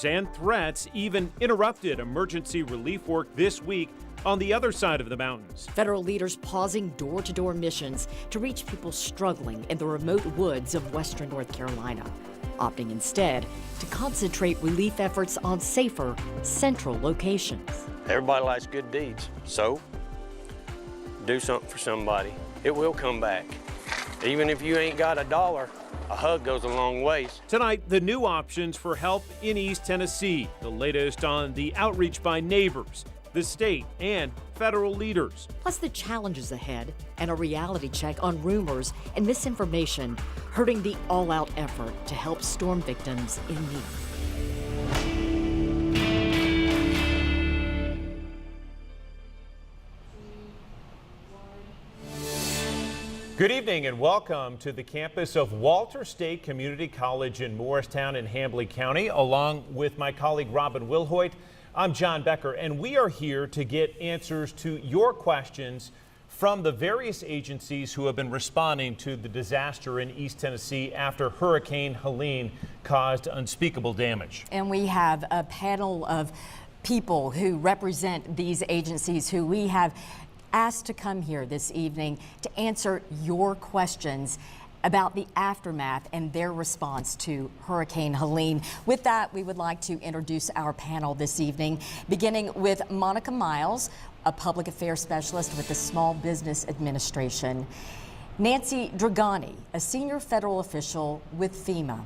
and threats even interrupted emergency relief work this week on the other side of the mountains. Federal leaders pausing door-to-door missions to reach people struggling in the remote woods of western North Carolina, opting instead to concentrate relief efforts on safer, central locations. Everybody likes good deeds, so do something for somebody. It will come back. Even if you ain't got a dollar, a hug goes a long ways. Tonight, the new options for help in East Tennessee, the latest on the outreach by neighbors, the state, and federal leaders. Plus the challenges ahead and a reality check on rumors and misinformation hurting the all-out effort to help storm victims in need. Good evening and welcome to the campus of Walter State Community College in Morristown in Hambly County. Along with my colleague Robin Wilhoit, I'm John Becker, and we are here to get answers to your questions from the various agencies who have been responding to the disaster in East Tennessee after Hurricane Helene caused unspeakable damage. And we have a panel of people who represent these agencies who we have asked to come here this evening to answer your questions about the aftermath and their response to Hurricane Helene. With that, we would like to introduce our panel this evening, beginning with Monica Miles, a public affairs specialist with the Small Business Administration, Nancy Dragani, a senior federal official with FEMA,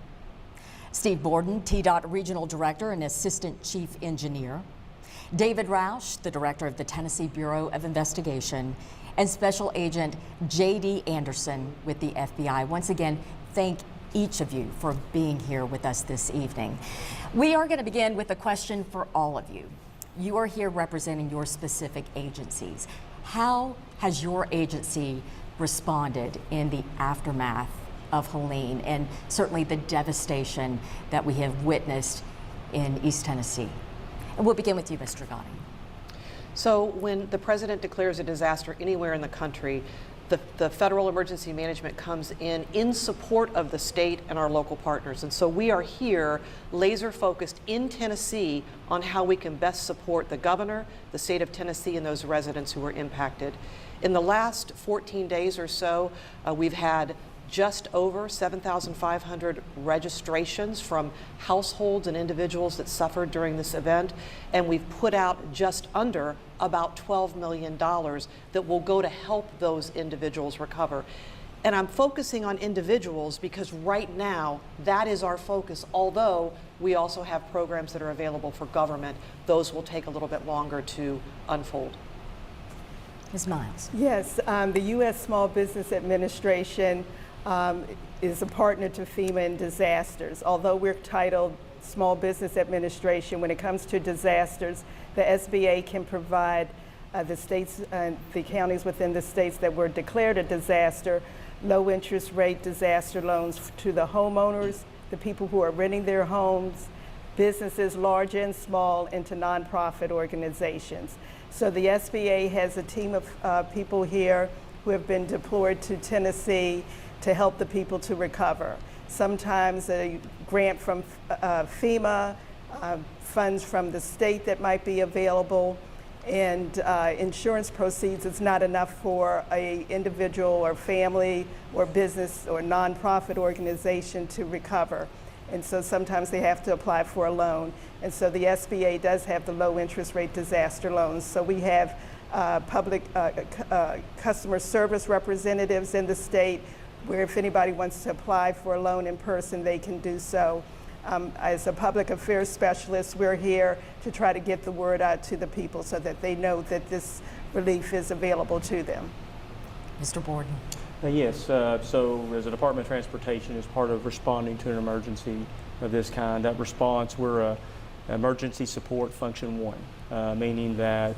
Steve Borden, TDOT Regional Director and Assistant Chief Engineer, David Roush, the director of the Tennessee Bureau of Investigation, and Special Agent J.D. Anderson with the FBI. Once again, thank each of you for being here with us this evening. We are going to begin with a question for all of you. You are here representing your specific agencies. How has your agency responded in the aftermath of Helene and certainly the devastation that we have witnessed in East Tennessee? And we'll begin with you, Mr. Dragani. So when the president declares a disaster anywhere in the country, the federal emergency management comes in support of the state and our local partners. And so we are here laser focused in Tennessee on how we can best support the governor, the state of Tennessee, and those residents who were impacted. In the last 14 days or so, we've had just over 7,500 registrations from households and individuals that suffered during this event, and we've put out just under about $12 million that will go to help those individuals recover. And I'm focusing on individuals because right now that is our focus, although we also have programs that are available for government. Those will take a little bit longer to unfold. Ms. Miles. Yes, the U.S. Small Business Administration is a partner to FEMA in disasters. Although we're titled Small Business Administration, when it comes to disasters, the SBA can provide the states and the counties within the states that were declared a disaster low interest rate disaster loans to the homeowners, the people who are renting their homes, businesses large and small, and to nonprofit organizations. So the SBA has a team of people here who have been deployed to Tennessee to help the people to recover. Sometimes a grant from FEMA, funds from the state that might be available, and insurance proceeds is not enough for an individual or family or business or nonprofit organization to recover. And so sometimes they have to apply for a loan. And so the SBA does have the low interest rate disaster loans. So we have public customer service representatives in the state where if anybody wants to apply for a loan in person, they can do so. As a public affairs specialist, we're here to try to get the word out to the people so that they know that this relief is available to them. Mr. Borden. Yes, so as a Department of Transportation, as part of responding to an emergency of this kind, that response, we're emergency support function 1, meaning that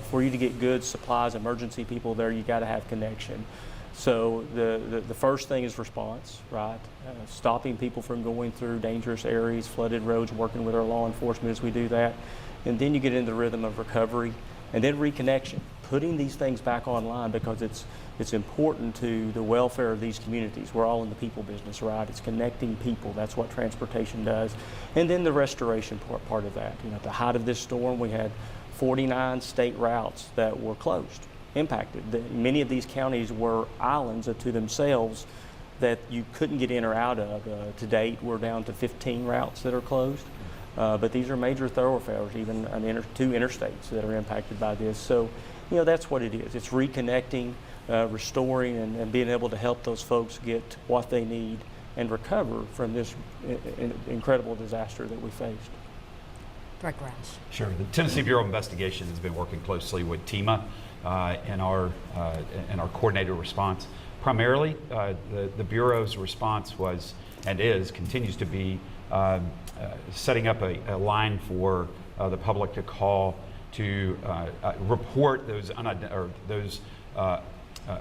for you to get goods, supplies, emergency people there, you got to have connection. So the first thing is response, right? Stopping people from going through dangerous areas, flooded roads, working with our law enforcement as we do that. And then you get into the rhythm of recovery, and then reconnection. putting these things back online because it's important to the welfare of these communities. We're all in the people business, right? It's connecting people. That's what transportation does. And then the restoration part of that. You know, at the height of this storm, we had 49 state routes that were closed, impacted. Many of these counties were islands to themselves that you couldn't get in or out of. To date, we're down to 15 routes that are closed. But these are major thoroughfares, even two interstates that are impacted by this. So, you know, that's what it is. It's reconnecting, restoring, and being able to help those folks get what they need and recover from this incredible disaster that we faced. Director Roush. Sure. The Tennessee Bureau of Investigation has been working closely with FEMA in our coordinated response. Primarily, the Bureau's response was and continues to be setting up a line for the public to call to report those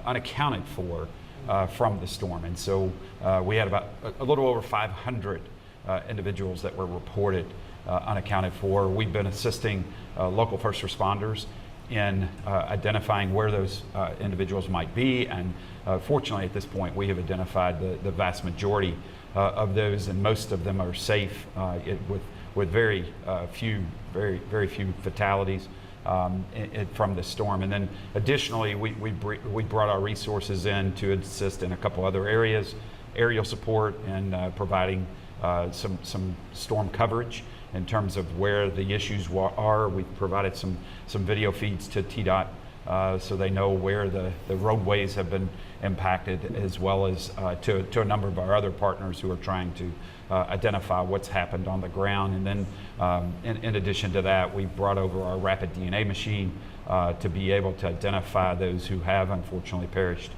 unaccounted for from the storm. And so we had about a little over 500 individuals that were reported unaccounted for. We've been assisting local first responders in identifying where those individuals might be, and fortunately at this point we have identified the vast majority of those, and most of them are safe with very few fatalities from the storm. And then additionally, we brought our resources in to assist in a couple other areas, aerial support and providing some storm coverage in terms of where the issues are. We've provided some video feeds to TDOT so they know where the roadways have been impacted, as well as to a number of our other partners who are trying to identify what's happened on the ground. And then in addition to that, we brought over our rapid DNA machine to be able to identify those who have unfortunately perished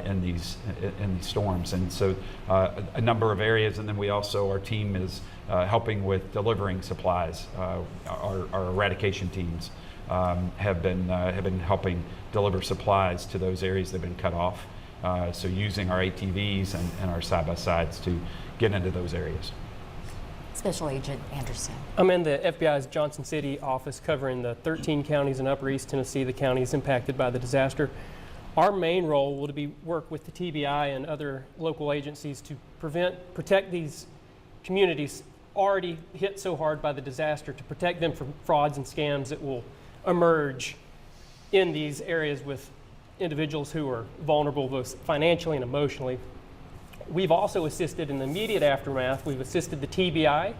in these storms. And so a number of areas, and then our team is helping with delivering supplies. Our eradication teams have been helping deliver supplies to those areas that have been cut off. So using our ATVs and our side-by-sides to get into those areas. Special Agent Anderson. I'm in the FBI's Johnson City office covering the 13 counties in Upper East Tennessee, the counties impacted by the disaster. Our main role will be work with the TBI and other local agencies to protect these communities already hit so hard by the disaster, to protect them from frauds and scams that will emerge in these areas with individuals who are vulnerable both financially and emotionally. We've also assisted in the immediate aftermath. We've assisted the TBI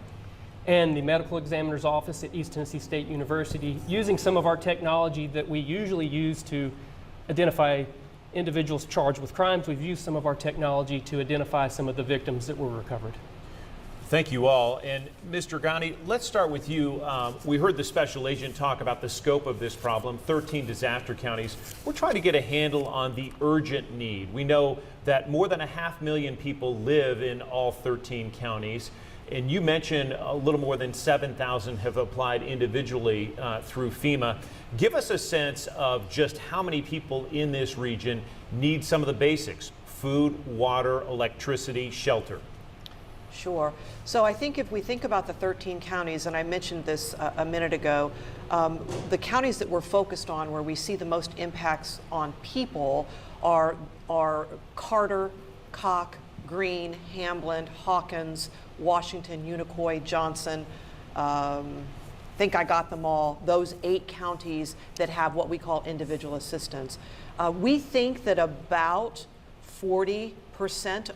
and the medical examiner's office at East Tennessee State University using some of our technology that we usually use to identify individuals charged with crimes. We've used some of our technology to identify some of the victims that were recovered. Thank you all. And Mr. Ghani, let's start with you. We heard the special agent talk about the scope of this problem, 13 disaster counties. We're trying to get a handle on the urgent need. We know that more than 500,000 people live in all 13 counties. And you mentioned a little more than 7,000 have applied individually through FEMA. Give us a sense of just how many people in this region need some of the basics: food, water, electricity, shelter. Sure. So I think if we think about the 13 counties, and I mentioned this a minute ago, the counties that we're focused on where we see the most impacts on people are Carter, Cock, Greene, Hamblin, Hawkins, Washington, Unicoi, Johnson. Think I got them all. Those 8 counties that have what we call individual assistance. We think that about 40%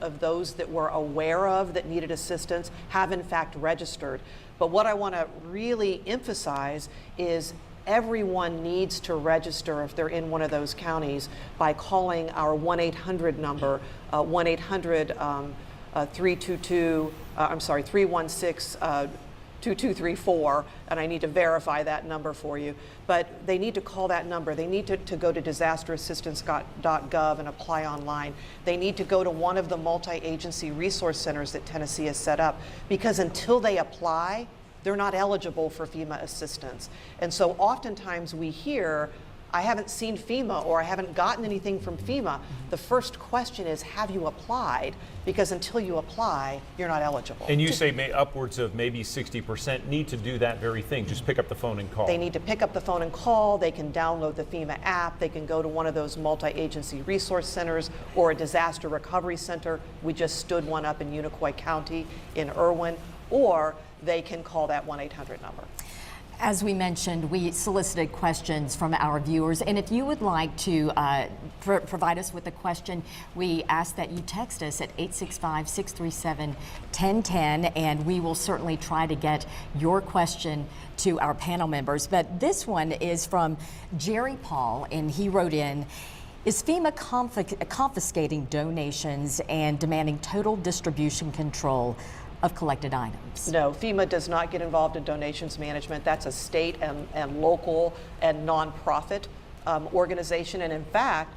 of those that we're aware of that needed assistance have in fact registered. But what I want to really emphasize is everyone needs to register if they're in one of those counties by calling our 1-800 number, 316-2234, and I need to verify that number for you. But they need to call that number. They need to go to disasterassistance.gov and apply online. They need to go to one of the multi-agency resource centers that Tennessee has set up, because until they apply, they're not eligible for FEMA assistance. And so oftentimes we hear, I haven't seen FEMA or I haven't gotten anything from FEMA, the first question is, have you applied? Because until you apply, you're not eligible. And you say upwards of maybe 60% need to do that very thing, just pick up the phone and call. They need to pick up the phone and call. They can download the FEMA app. They can go to one of those multi-agency resource centers or a disaster recovery center. We just stood one up in Unicoi County in Irwin, or they can call that 1-800 number. As we mentioned, we solicited questions from our viewers, and if you would like to provide us with a question, we ask that you text us at 865-637-1010, and we will certainly try to get your question to our panel members. But this one is from Jerry Paul, and he wrote in, is FEMA confiscating donations and demanding total distribution control of collected items? No, FEMA does not get involved in donations management. That's a state and local and nonprofit organization. And in fact,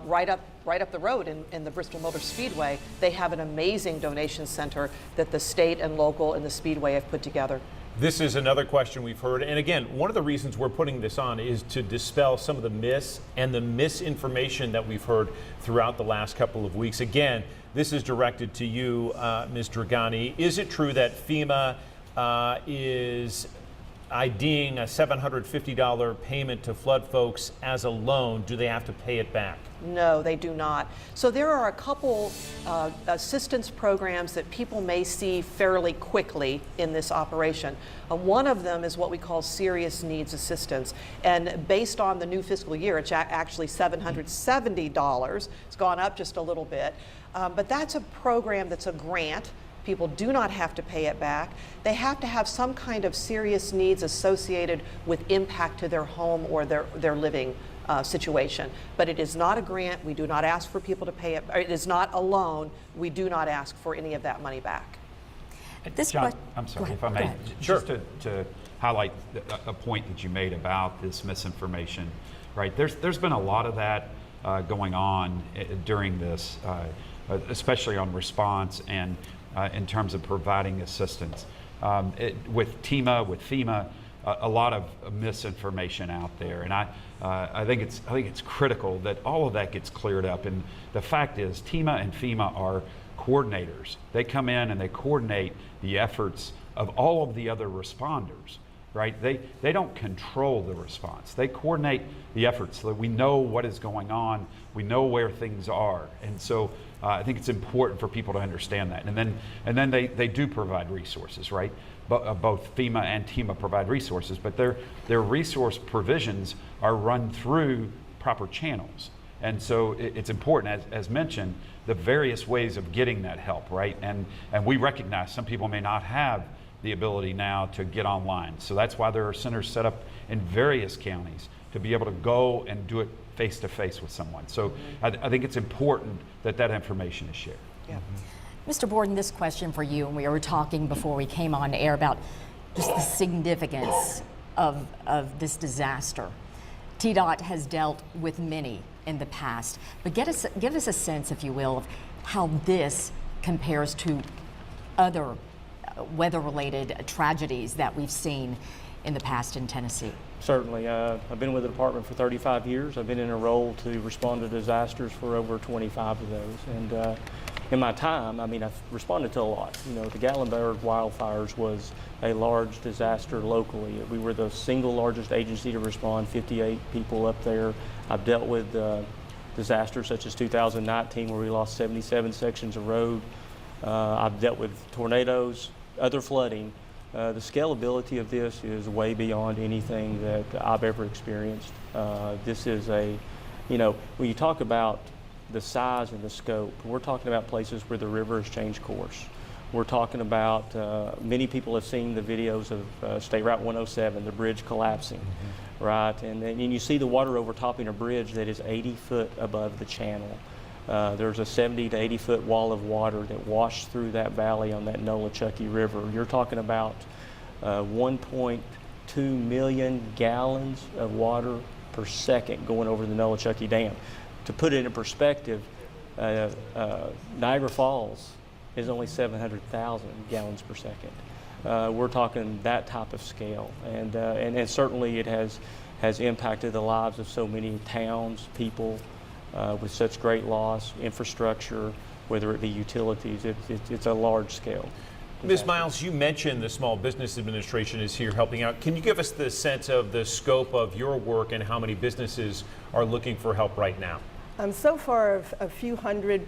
right up the road in the Bristol Motor Speedway, they have an amazing donation center that the state and local and the Speedway have put together. This is another question we've heard. And again, one of the reasons we're putting this on is to dispel some of the myths and the misinformation that we've heard throughout the last couple of weeks. Again, this is directed to you, Ms. Dragani. Is it true that FEMA is IDing a $750 payment to flood folks as a loan? Do they have to pay it back? No, they do not. So there are a couple assistance programs that people may see fairly quickly in this operation. One of them is what we call serious needs assistance. And based on the new fiscal year, it's actually $770. It's gone up just a little bit. But that's a program that's a grant. People do not have to pay it back. They have to have some kind of serious needs associated with impact to their home or their living situation. But it is not a grant. We do not ask for people to pay it. It is not a loan. We do not ask for any of that money back. John, I'm sorry, if I may, Sure. just to highlight a point that you made about this misinformation, right? There's been a lot of that going on during this, especially on response and in terms of providing assistance. With FEMA, a lot of misinformation out there, and I think it's critical that all of that gets cleared up. And the fact is, FEMA and FEMA are coordinators. They come in and they coordinate the efforts of all of the other responders, right? They don't control the response. They coordinate the efforts so that we know what is going on, we know where things are, and so I think it's important for people to understand that. And then they do provide resources, right? Both FEMA and TEMA provide resources, but their resource provisions are run through proper channels. And so it's important, as mentioned, the various ways of getting that help, right? And we recognize some people may not have the ability now to get online. So that's why there are centers set up in various counties to be able to go and do it face-to-face with someone. So I think it's important that that information is shared. Yeah. Mr. Borden, this question for you, and we were talking before we came on air about just the significance of this disaster. TDOT has dealt with many in the past, but give us a sense, if you will, of how this compares to other weather-related tragedies that we've seen in the past in Tennessee. Certainly. I've been with the department for 35 years. I've been in a role to respond to disasters for over 25 of those. And in my time, I mean, I've responded to a lot. You know, the Gatlinburg wildfires was a large disaster locally. We were the single largest agency to respond, 58 people up there. I've dealt with disasters such as 2019 where we lost 77 sections of road. I've dealt with tornadoes, other flooding. The scalability of this is way beyond anything that I've ever experienced. This is when you talk about the size and the scope, we're talking about places where the river has changed course. We're talking about, many people have seen the videos of State Route 107, the bridge collapsing, right? And then you see the water overtopping a bridge that is 80 foot above the channel. There's a 70 to 80 foot wall of water that washed through that valley on that Nolichucky River. You're talking about 1.2 million gallons of water per second going over the Nolichucky Dam. To put it in perspective, Niagara Falls is only 700,000 gallons per second. We're talking that type of scale, and certainly it has impacted the lives of so many towns, people with such great loss, infrastructure, whether it be utilities. It's a large scale. Ms. Miles, you mentioned the Small Business Administration is here helping out. Can you give us the sense of the scope of your work and how many businesses are looking for help right now? So far, a few hundred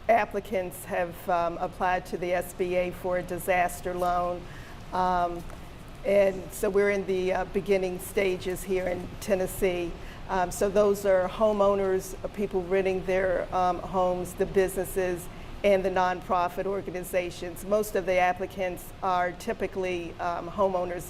applicants have applied to the SBA for a disaster loan. And so we're in the beginning stages here in Tennessee. So those are homeowners, people renting their homes, the businesses, and the nonprofit organizations. Most of the applicants are typically homeowners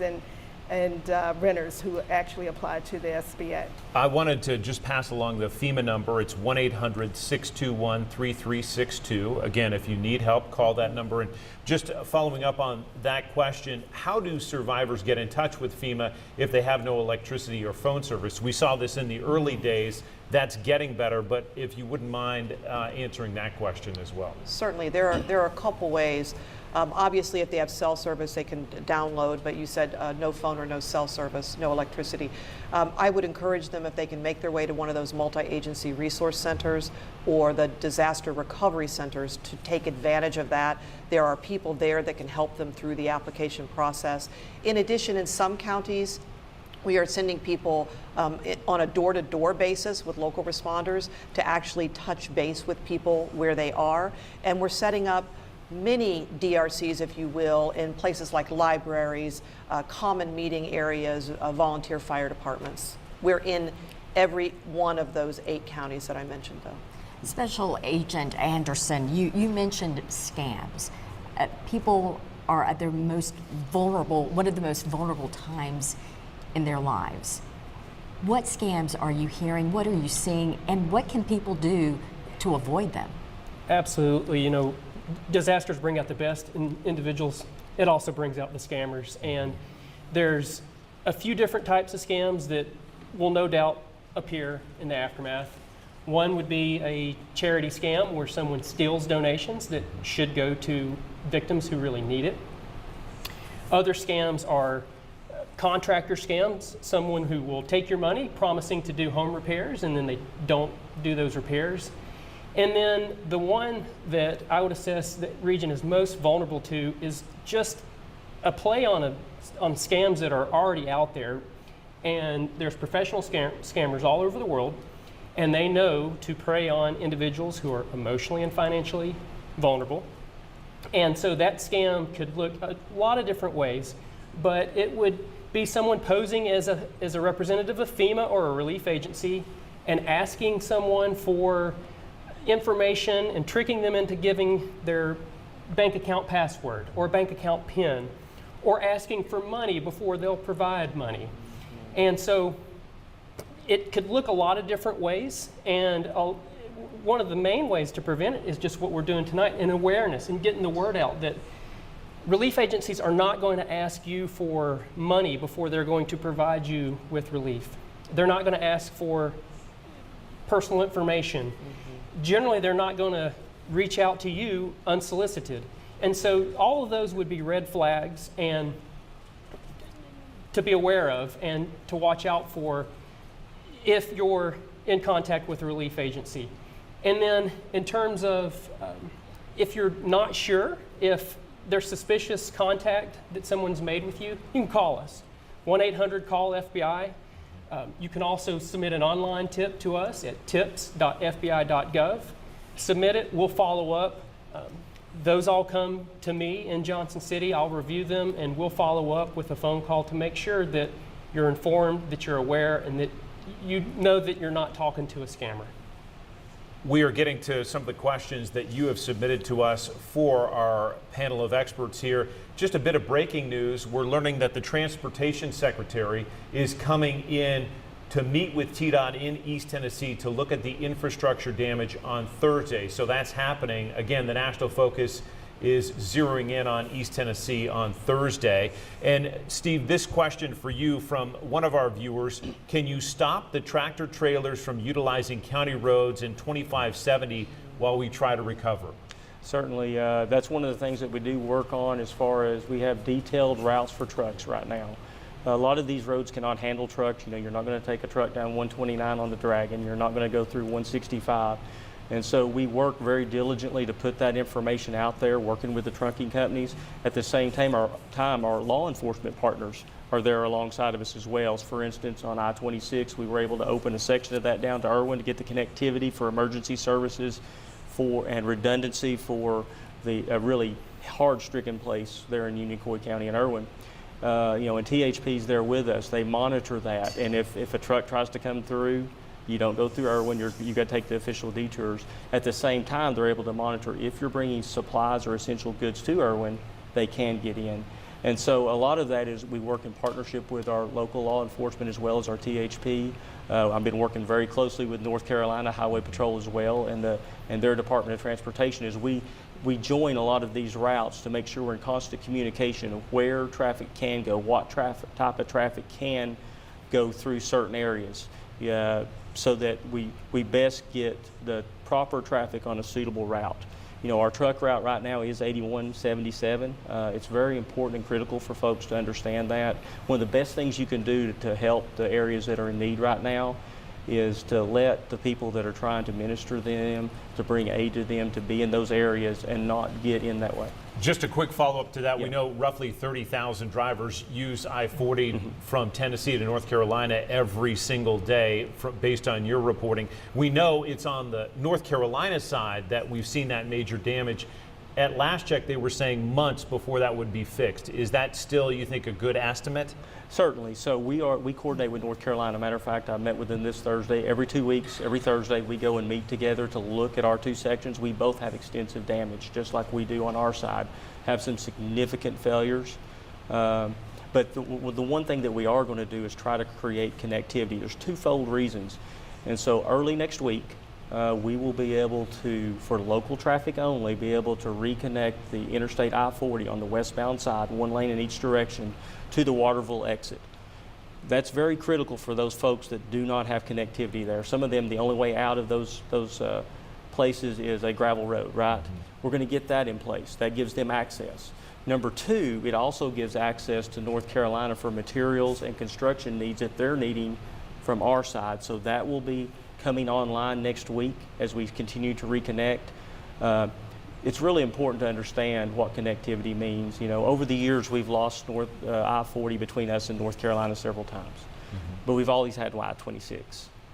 and renters who actually apply to the SBA. I wanted to just pass along the FEMA number. It's 1-800-621-3362. Again, if you need help, call that number. And just following up on that question, how do survivors get in touch with FEMA if they have no electricity or phone service? We saw this in the early days. That's getting better, but if you wouldn't mind answering that question as well. Certainly, there are a couple ways. Obviously, if they have cell service, they can download, but you said no phone or no cell service, no electricity. I would encourage them, if they can make their way to one of those multi-agency resource centers or the disaster recovery centers, to take advantage of that. There are people there that can help them through the application process. In addition, in some counties, we are sending people on a door-to-door basis with local responders to actually touch base with people where they are. And we're setting up mini DRCs, if you will, in places like libraries, common meeting areas, volunteer fire departments. We're in every one of those 8 counties that I mentioned, though. Special Agent Anderson, you mentioned scams. People are at their most vulnerable, one of the most vulnerable times in their lives. What scams are you hearing? What are you seeing? And what can people do to avoid them? Absolutely. You know, disasters bring out the best in individuals. It also brings out the scammers. And there's a few different types of scams that will no doubt appear in the aftermath. One would be a charity scam where someone steals donations that should go to victims who really need it. Other scams are contractor scams, someone who will take your money promising to do home repairs and then they don't do those repairs. And then the one that I would assess that region is most vulnerable to is just a play on scams that are already out there. And there's professional scammers all over the world, and they know to prey on individuals who are emotionally and financially vulnerable. And so that scam could look a lot of different ways, but it would be someone posing as a representative of FEMA or a relief agency and asking someone for information and tricking them into giving their bank account password or bank account PIN, or asking for money before they'll provide money. And so it could look a lot of different ways, and one of the main ways to prevent it is just what we're doing tonight, in awareness and getting the word out that relief agencies are not going to ask you for money before they're going to provide you with relief. They're not going to ask for personal information. Generally, they're not going to reach out to you unsolicited. And so all of those would be red flags and to be aware of and to watch out for if you're in contact with a relief agency. And then in terms of if you're not sure if there's suspicious contact that someone's made with you, you can call us, 1-800-CALL-FBI. You can also submit an online tip to us at tips.fbi.gov. Submit it, we'll follow up. Those all come to me in Johnson City. I'll review them and we'll follow up with a phone call to make sure that you're informed, that you're aware, and that you know that you're not talking to a scammer. We are getting to some of the questions that you have submitted to us for our panel of experts here. Just a bit of breaking news. We're learning that the Transportation Secretary is coming in to meet with TDOT in East Tennessee to look at the infrastructure damage on Thursday. So that's happening. Again, the national focus is zeroing in on East Tennessee on Thursday. And Steve, this question for you from one of our viewers: can you stop the tractor trailers from utilizing county roads in 2570 while we try to recover? Certainly, that's one of the things that we do work on as far as we have detailed routes for trucks right now. A lot of these roads cannot handle trucks. You know, you're not going to take a truck down 129 on the Dragon. You're not going to go through 165. And so we work very diligently to put that information out there, working with the trucking companies. At the same time, our law enforcement partners are there alongside of us as well. So for instance, on I-26, we were able to open a section of that down to Irwin to get the connectivity for emergency services and redundancy for the really hard-stricken place there in Unicoi County and Irwin. You know, and THP's there with us. They monitor that, and if a truck tries to come through, you don't go through Irwin. You got to take the official detours. At the same time, they're able to monitor if you're bringing supplies or essential goods to Irwin, they can get in. And so a lot of that is we work in partnership with our local law enforcement as well as our THP. I've been working very closely with North Carolina Highway Patrol as well, and their Department of Transportation as we join a lot of these routes to make sure we're in constant communication of where traffic can go, what type of traffic can go through certain areas, so that we best get the proper traffic on a suitable route. You know, our truck route right now is 8177. It's very important and critical for folks to understand that. One of the best things you can do to help the areas that are in need right now is to let the people that are trying to minister to them, to bring aid to them, to be in those areas and not get in that way. Just a quick follow-up to that. Yeah. We know roughly 30,000 drivers use I-40 from Tennessee to North Carolina every single day, based on your reporting. We know it's on the North Carolina side that we've seen that major damage. At last check, they were saying months before that would be fixed. Is that still, you think, a good estimate? Certainly. So we coordinate with North Carolina. Matter of fact, I met with them this Thursday. Every 2 weeks, every Thursday, we go and meet together to look at our two sections. We both have extensive damage, just like we do on our side. Have some significant failures. But the one thing that we are going to do is try to create connectivity. There's twofold reasons. And so early next week, we will be able to, for local traffic only, be able to reconnect the Interstate I-40 on the westbound side, one lane in each direction, to the Waterville exit. That's very critical for those folks that do not have connectivity there. Some of them, the only way out of those places is a gravel road, right? Mm-hmm. We're going to get that in place. That gives them access. Number two, it also gives access to North Carolina for materials and construction needs that they're needing from our side. So that will be coming online next week as we continue to reconnect. It's really important to understand what connectivity means. You know, over the years we've lost I-40 between us and North Carolina several times, but we've always had I-26.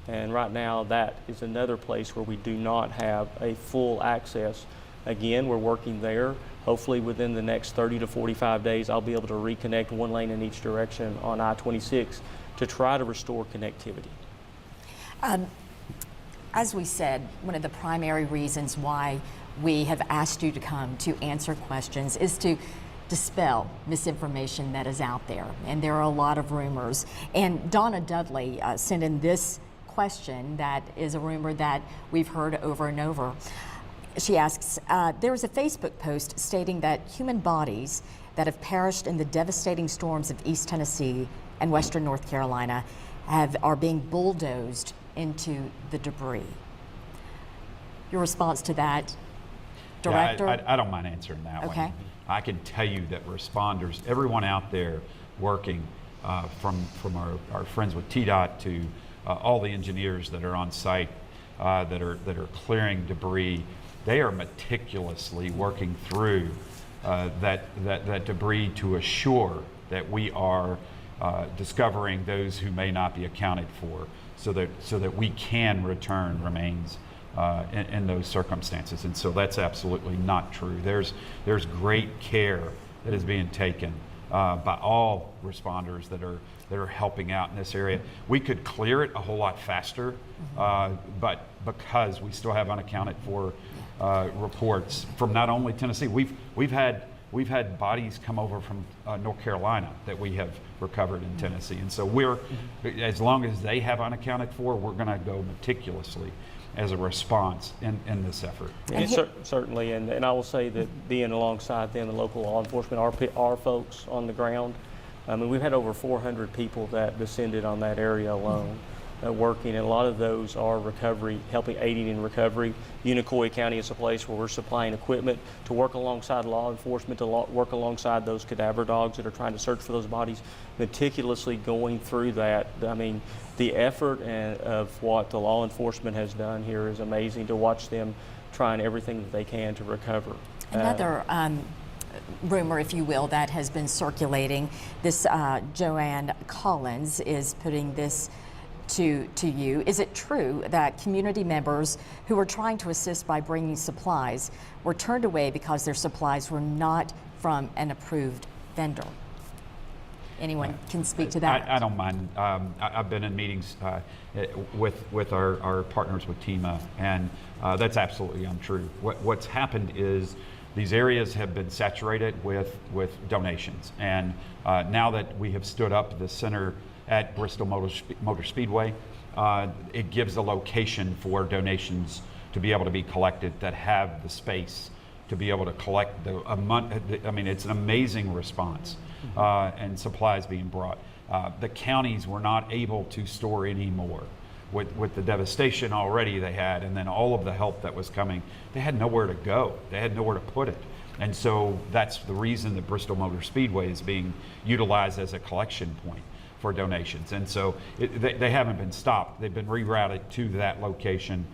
And right now that is another place where we do not have a full access. Again, we're working there. Hopefully within the next 30 to 45 days, I'll be able to reconnect one lane in each direction on I-26 to try to restore connectivity. As we said, one of the primary reasons why we have asked you to come to answer questions is to dispel misinformation that is out there. And there are a lot of rumors. And Donna Dudley sent in this question that is a rumor that we've heard over and over. She asks, there was a Facebook post stating that human bodies that have perished in the devastating storms of East Tennessee and Western North Carolina are being bulldozed into the debris. Your response to that, Director? Yeah, I don't mind answering that one. Okay. I can tell you that responders, everyone out there working, from our friends with TDOT to all the engineers that are on site that are clearing debris, they are meticulously working through that debris to assure that we are discovering those who may not be accounted for, so that we can return remains in those circumstances. And so that's absolutely not true. There's great care that is being taken by all responders that are helping out in this area. We could clear it a whole lot faster, but because we still have unaccounted for reports from not only Tennessee, we've had bodies come over from North Carolina that we have recovered in Tennessee. And so as long as they have unaccounted for, we're going to go meticulously as a response in this effort. And certainly, and I will say that being alongside them, the local law enforcement, our folks on the ground, I mean, we've had over 400 people that descended on that area alone. working, and a lot of those are recovery, aiding in recovery. Unicoi County is a place where we're supplying equipment to work alongside law enforcement, to work alongside those cadaver dogs that are trying to search for those bodies, meticulously going through that. I mean, the effort of what the law enforcement has done here is amazing, to watch them trying everything that they can to recover. Another rumor, if you will, that has been circulating, this Joanne Collins is putting this to you. Is it true that community members who were trying to assist by bringing supplies were turned away because their supplies were not from an approved vendor? Anyone can speak to that? I don't mind. I've been in meetings with our partners with FEMA, and that's absolutely untrue. What's happened is these areas have been saturated with donations, and now that we have stood up the center at Bristol Motor Speedway, it gives a location for donations to be able to be collected that have the space to be able to collect I mean, it's an amazing response, and supplies being brought. The counties were not able to store anymore. With the devastation already they had, and then all of the help that was coming, they had nowhere to go. They had nowhere to put it. And so that's the reason that Bristol Motor Speedway is being utilized as a collection point for donations. And so they haven't been stopped. They've been rerouted to that location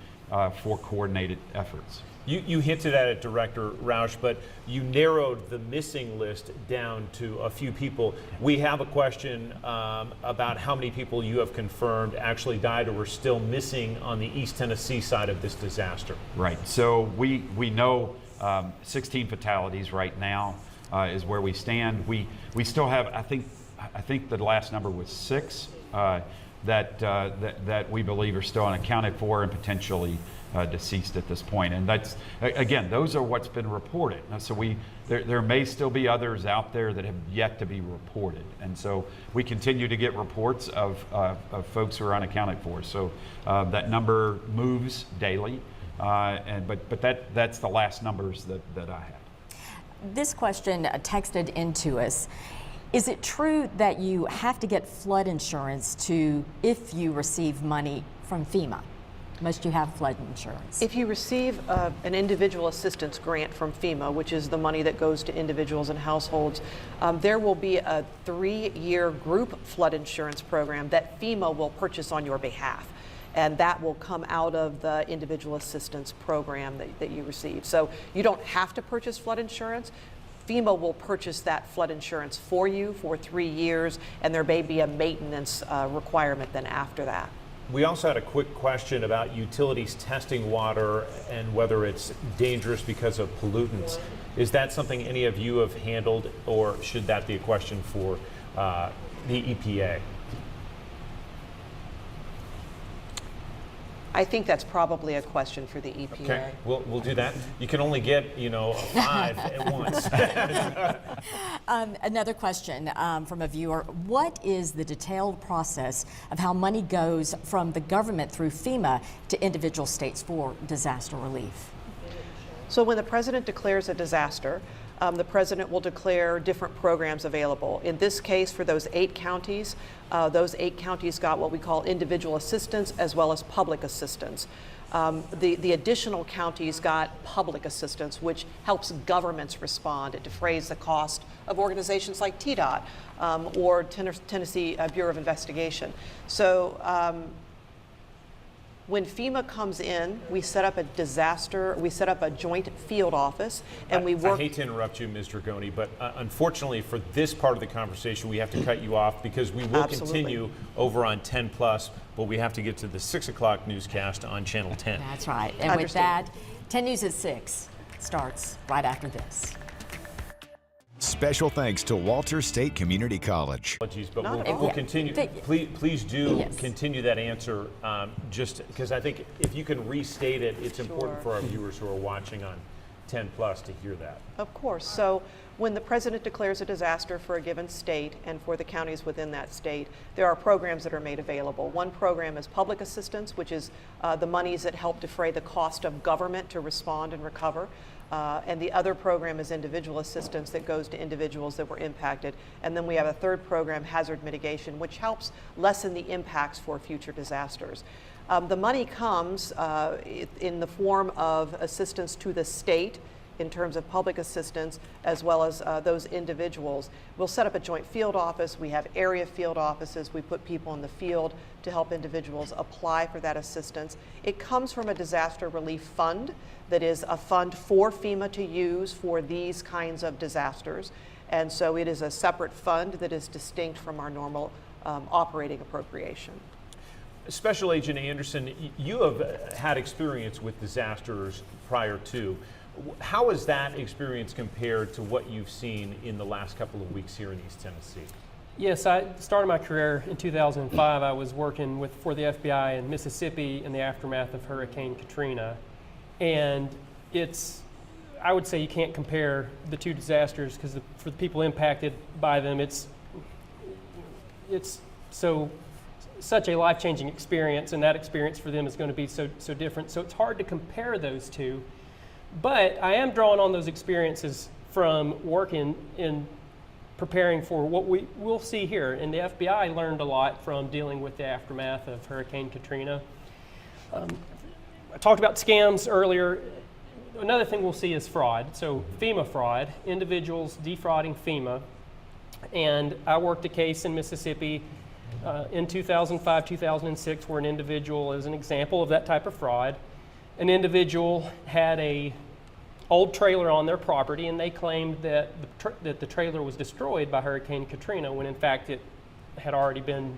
for coordinated efforts. You hinted at it, Director Roush, but you narrowed the missing list down to a few people. We have a question about how many people you have confirmed actually died or are still missing on the East Tennessee side of this disaster. Right. So we know 16 fatalities right now is where we stand. We still have, I think the last number was 6 that we believe are still unaccounted for and potentially deceased at this point. And that's, again, those are what's been reported. So there may still be others out there that have yet to be reported. And so we continue to get reports of folks who are unaccounted for. So that number moves daily, but that's the last numbers that I have. This question texted into us. Is it true that you have to get flood insurance if you receive money from FEMA? Must you have flood insurance? If you receive an individual assistance grant from FEMA, which is the money that goes to individuals and households, there will be a 3-year group flood insurance program that FEMA will purchase on your behalf. And that will come out of the individual assistance program that you receive. So you don't have to purchase flood insurance. FEMA will purchase that flood insurance for you for 3 years, and there may be a maintenance requirement then after that. We also had a quick question about utilities testing water and whether it's dangerous because of pollutants. Is that something any of you have handled, or should that be a question for the EPA? I think that's probably a question for the EPA. Okay, we'll do that. You can only get, 5 at once. Another question from a viewer. What is the detailed process of how money goes from the government through FEMA to individual states for disaster relief? So when the president declares a disaster, the president will declare different programs available. In this case, for those 8 counties got what we call individual assistance as well as public assistance. The additional counties got public assistance, which helps governments respond. It defrays the cost of organizations like TDOT or Tennessee Bureau of Investigation. When FEMA comes in, we set up a joint field office, and we work. I hate to interrupt you, Ms. Dragoni, but unfortunately for this part of the conversation, we have to cut you off because we will continue over on 10 Plus, but we have to get to the 6 o'clock newscast on Channel 10. That's right. And with that, 10 News at 6 starts right after this. Special thanks to Walter State Community College. Apologies, but we'll continue. Please do continue that answer, just because I think if you can restate it, it's important for our viewers who are watching on 10 Plus to hear that. Of course. So when the president declares a disaster for a given state and for the counties within that state, there are programs that are made available. One program is public assistance, which is the monies that help defray the cost of government to respond and recover. And the other program is individual assistance that goes to individuals that were impacted. And then we have a third program, hazard mitigation, which helps lessen the impacts for future disasters. The money comes in the form of assistance to the state in terms of public assistance, as well as those individuals. We'll set up a joint field office. We have area field offices. We put people in the field to help individuals apply for that assistance. It comes from a disaster relief fund that is a fund for FEMA to use for these kinds of disasters. And so it is a separate fund that is distinct from our normal operating appropriation. Special Agent Anderson, you have had experience with disasters prior to. How has that experience compared to what you've seen in the last couple of weeks here in East Tennessee? Yes, I started my career in 2005. I was working for the FBI in Mississippi in the aftermath of Hurricane Katrina. And I would say you can't compare the two disasters because for the people impacted by them, it's such a life-changing experience, and that experience for them is going to be so different. So it's hard to compare those two. But I am drawing on those experiences from working in preparing for what we'll see here. And the FBI learned a lot from dealing with the aftermath of Hurricane Katrina. I talked about scams earlier. Another thing we'll see is fraud. So FEMA fraud, individuals defrauding FEMA. And I worked a case in Mississippi in 2005, 2006, where an individual, as an example of that type of fraud, an individual had a old trailer on their property, and they claimed that the trailer was destroyed by Hurricane Katrina, when in fact it had already been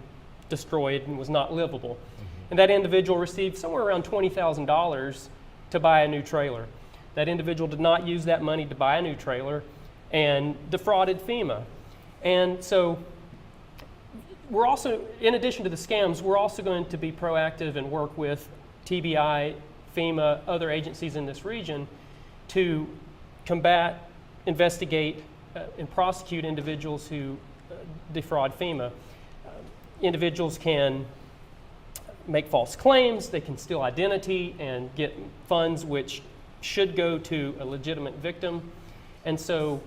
destroyed and was not livable. Mm-hmm. And that individual received somewhere around $20,000 to buy a new trailer. That individual did not use that money to buy a new trailer and defrauded FEMA. And so we're also, in addition to the scams, we're also going to be proactive and work with TBI, FEMA, other agencies in this region to combat, investigate, and prosecute individuals who defraud FEMA. Individuals can make false claims, they can steal identity and get funds which should go to a legitimate victim. And so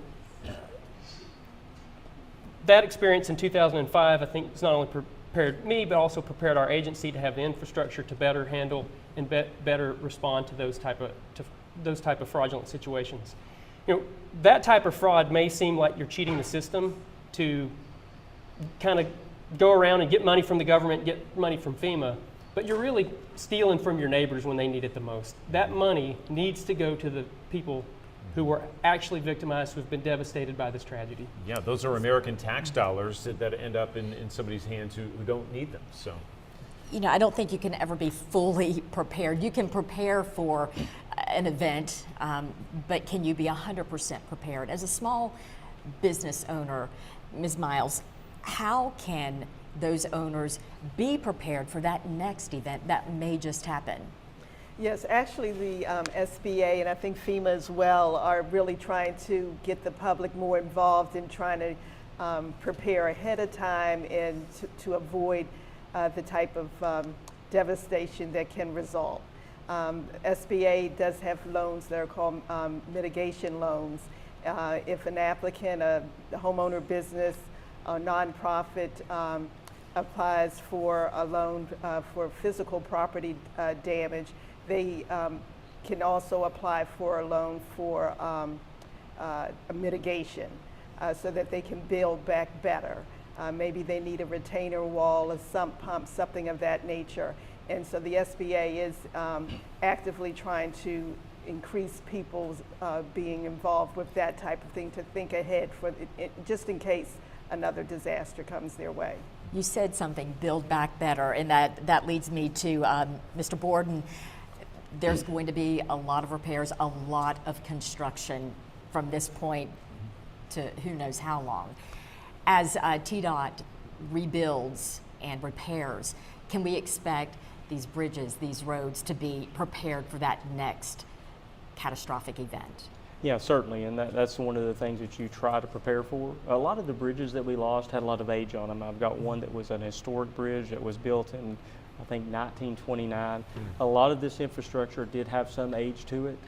that experience in 2005, I think, has not only prepared me, but also prepared our agency to have the infrastructure to better handle and better respond to those type of fraudulent situations. You know, that type of fraud may seem like you're cheating the system to kind of go around and get money from the government, get money from FEMA, but you're really stealing from your neighbors when they need it the most. That money needs to go to the people who were actually victimized, who have been devastated by this tragedy. Yeah, those are American tax dollars that end up in somebody's hands who don't need them. So, you know, I don't think you can ever be fully prepared. You can prepare for an event, but can you be 100% prepared? As a small business owner, Ms. Miles, how can those owners be prepared for that next event that may just happen? Yes, actually the SBA and I think FEMA as well are really trying to get the public more involved in trying to prepare ahead of time and to avoid the type of devastation that can result. SBA does have loans that are called mitigation loans. If an applicant, a homeowner business, a nonprofit applies for a loan for physical property damage, they can also apply for a loan for a mitigation so that they can build back better. Maybe they need a retainer wall, a sump pump, something of that nature. And so the SBA is actively trying to increase people's being involved with that type of thing, to think ahead for just in case another disaster comes their way. You said something, build back better, and that leads me to Mr. Borden. There's going to be a lot of repairs, a lot of construction from this point to who knows how long. As TDOT rebuilds and repairs, can we expect these bridges, these roads to be prepared for that next catastrophic event? Yeah, certainly, and that's one of the things that you try to prepare for. A lot of the bridges that we lost had a lot of age on them. I've got one that was an historic bridge that was built in, I think, 1929. A lot of this infrastructure did have some age to it.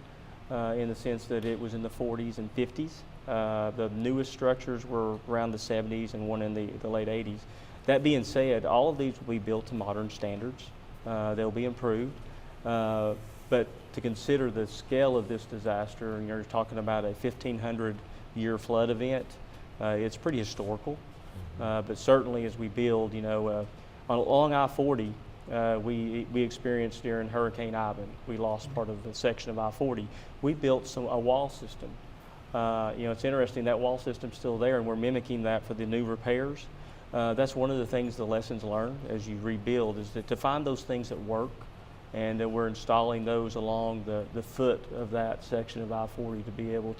in the sense that it was in the 40s and 50s. The newest structures were around the 70s and one in the late 80s. That being said, all of these will be built to modern standards. They'll be improved. But to consider the scale of this disaster, and you're talking about a 1,500-year flood event, it's pretty historical. But certainly as we build, along I-40, we experienced during Hurricane Ivan, we lost part of the section of I-40. We built a wall system. It's interesting, that wall system's still there, and we're mimicking that for the new repairs. That's one of the things, the lessons learned as you rebuild, is that to find those things that work, and that we're installing those along the foot of that section of I-40 to be able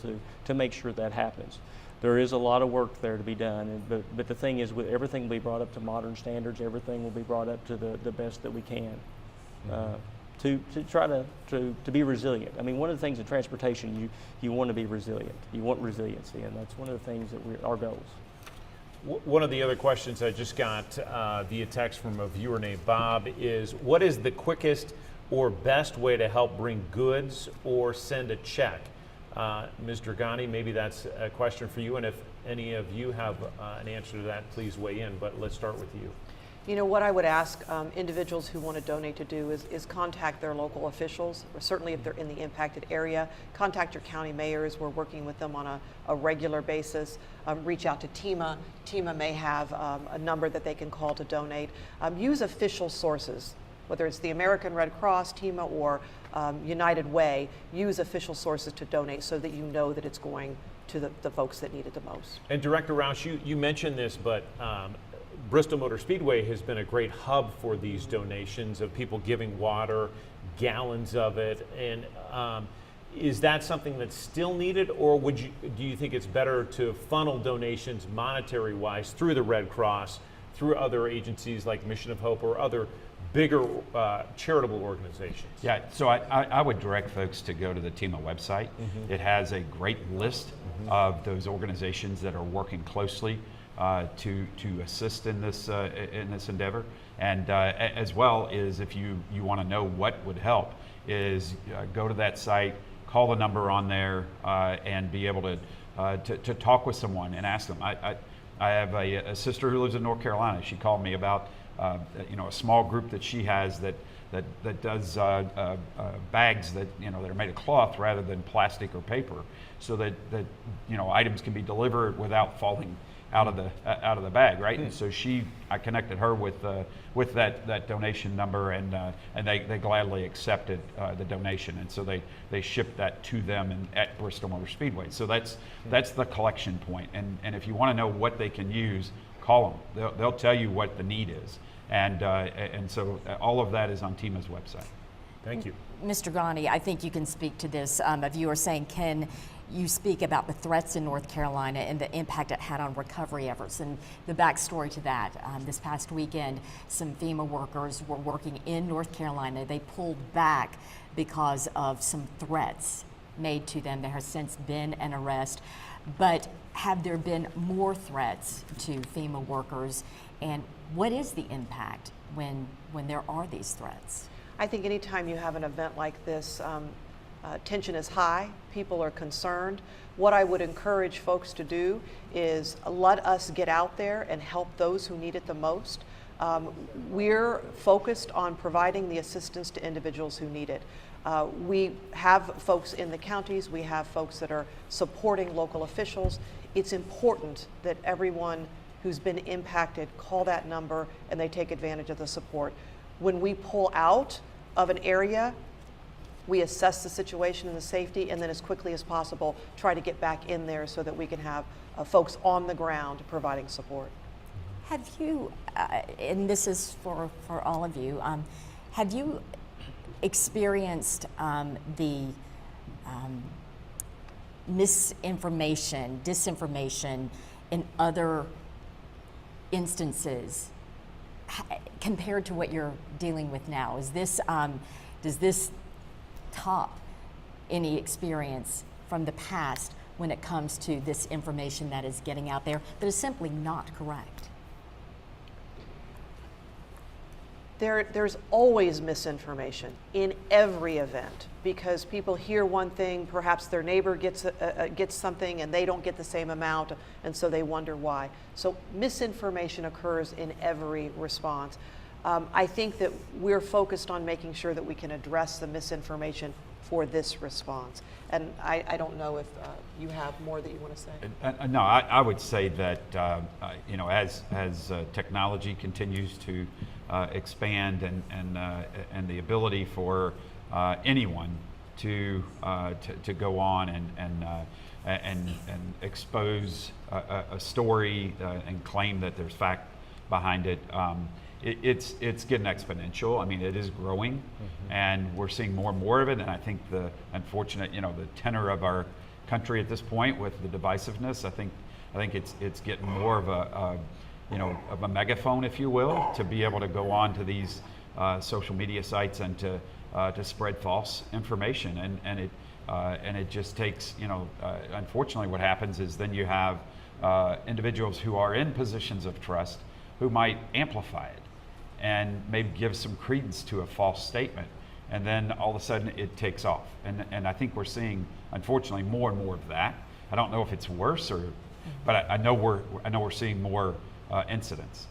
to make sure that happens. There is a lot of work there to be done, but the thing is, everything will be brought up to modern standards. Everything will be brought up to the best that we can to try to be resilient. I mean, one of the things in transportation, you want to be resilient. You want resiliency, and that's one of the things that our goals. One of the other questions I just got via text from a viewer named Bob is, what is the quickest or best way to help bring goods or send a check? Ms. Dragani, maybe that's a question for you, and if any of you have an answer to that, please weigh in, but let's start with you. You know, what I would ask individuals who want to donate to do is contact their local officials, or certainly if they're in the impacted area, contact your county mayors. We're working with them on a regular basis. Reach out to TEMA. TEMA may have a number that they can call to donate. Use official sources, whether it's the American Red Cross, TEMA, or United Way. Use official sources to donate so that you know that it's going to the folks that need it the most. And Director Roush, you mentioned this, but Bristol Motor Speedway has been a great hub for these donations of people giving water, gallons of it, and is that something that's still needed, or do you think it's better to funnel donations monetary-wise through the Red Cross, through other agencies like Mission of Hope or other bigger charitable organizations? Yeah, so I would direct folks to go to the TEMA website. It has a great list of those organizations that are working closely to assist in this endeavor, and as well as if you want to know what would help, is go to that site, call the number on there, and be able to talk with someone and ask them. I have a sister who lives in North Carolina. She called me about a small group that she has that does bags that that are made of cloth rather than plastic or paper, so that items can be delivered without falling out of the bag, right? And so I connected her with that donation number, and they gladly accepted the donation, and so they shipped that to them at Bristol Motor Speedway. So that's the collection point, and if you want to know what they can use, call them. They'll tell you what the need is, and so all of that is on TEMA's website. Thank you. Mr. Ghani, I think you can speak to this. A viewer saying, can you speak about the threats in North Carolina and the impact it had on recovery efforts? And the backstory to that, this past weekend, some FEMA workers were working in North Carolina. They pulled back because of some threats made to them. There has since been an arrest. But have there been more threats to FEMA workers? And what is the impact when there are these threats? I think anytime you have an event like this, tension is high, people are concerned. What I would encourage folks to do is let us get out there and help those who need it the most. We're focused on providing the assistance to individuals who need it. We have folks in the counties, we have folks that are supporting local officials. It's important that everyone who's been impacted call that number and they take advantage of the support. When we pull out of an area, we assess the situation and the safety, and then as quickly as possible try to get back in there so that we can have folks on the ground providing support. Have you, and this is for all of you, have you experienced the misinformation, disinformation in other instances compared to what you're dealing with now? Is this, does this top any experience from the past when it comes to this information that is getting out there that is simply not correct? There's always misinformation in every event because people hear one thing, perhaps their neighbor gets something and they don't get the same amount, and so they wonder why. So misinformation occurs in every response. I think that we're focused on making sure that we can address the misinformation for this response. And I don't know if you have more that you want to say. No, I would say that you know, as technology continues to expand and the ability for anyone to go on and expose a story and claim that there's fact behind it. It's getting exponential. I mean, it is growing, and we're seeing more and more of it. And I think the unfortunate, you know, the tenor of our country at this point with the divisiveness, I think it's getting more of a you know, of a megaphone, if you will, to be able to go on to these social media sites and to spread false information. And it just takes, you know, unfortunately, what happens is then you have individuals who are in positions of trust who might amplify it and maybe give some credence to a false statement, and then all of a sudden it takes off. And I think we're seeing, unfortunately, more and more of that. I don't know if it's worse but I know we're seeing more incidents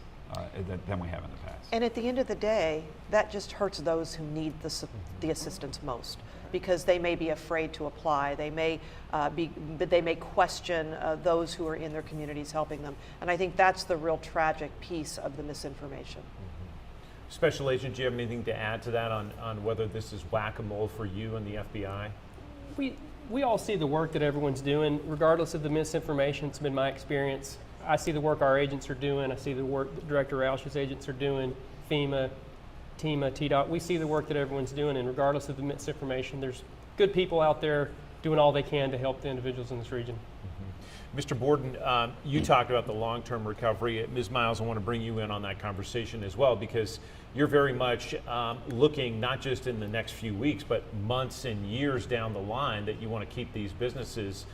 than we have in the past. And at the end of the day, that just hurts those who need the assistance most, because they may be afraid to apply. They may question those who are in their communities helping them. And I think that's the real tragic piece of the misinformation. Special Agent, do you have anything to add to that on whether this is whack-a-mole for you and the FBI? We all see the work that everyone's doing, regardless of the misinformation. It's been my experience. I see the work our agents are doing. I see the work that Director Roush's agents are doing, FEMA, TDOT. We see the work that everyone's doing, and regardless of the misinformation, there's good people out there doing all they can to help the individuals in this region. Mr. Borden, you talked about the long-term recovery. Ms. Miles, I want to bring you in on that conversation as well, because you're very much looking not just in the next few weeks, but months and years down the line, that you want to keep these businesses,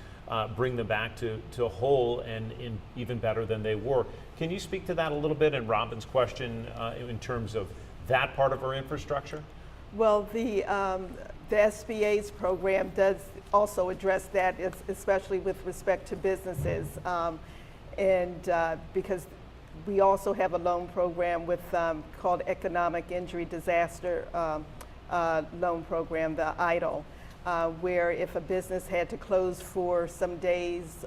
bring them back to whole and even better than they were. Can you speak to that a little bit, and Robin's question in terms of that part of our infrastructure? Well, the SBA's program does also address that, especially with respect to businesses, because we also have a loan program with called Economic Injury Disaster Loan Program, the EIDL, where if a business had to close for some days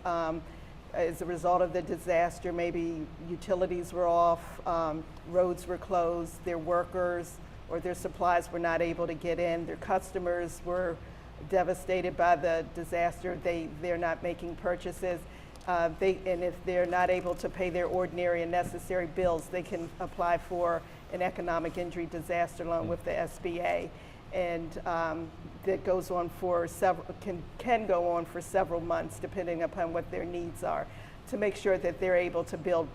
as a result of the disaster, maybe utilities were off, roads were closed, their workers or their supplies were not able to get in, their customers were devastated by the disaster, they're not making purchases, and if they're not able to pay their ordinary and necessary bills, they can apply for an economic injury disaster loan with the SBA. And that goes on for can go on for several months, depending upon what their needs are, to make sure that they're able to build,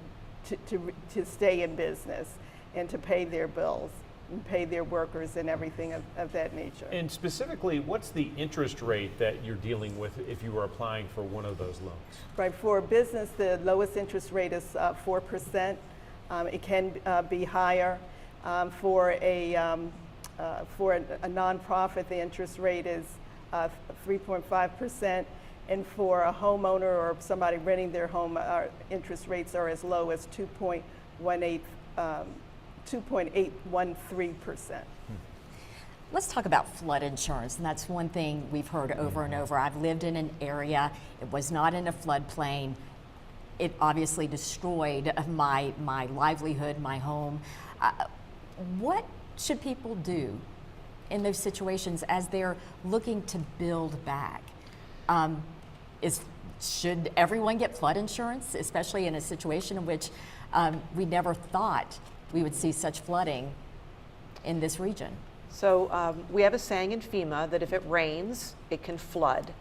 to stay in business and to pay their bills and pay their workers and everything of that nature. And specifically, what's the interest rate that you're dealing with if you were applying for one of those loans? Right, for a business, the lowest interest rate is 4%. It can be higher. For a nonprofit, the interest rate is 3.5%, and for a homeowner or somebody renting their home, our interest rates are as low as 2.813%. Let's talk about flood insurance, and that's one thing we've heard over and over. I've lived in an area, it was not in a floodplain. It obviously destroyed my livelihood, my home. What should people do in those situations as they're looking to build back? Should everyone get flood insurance, especially in a situation in which we never thought we would see such flooding in this region? So we have a saying in FEMA that if it rains, it can flood.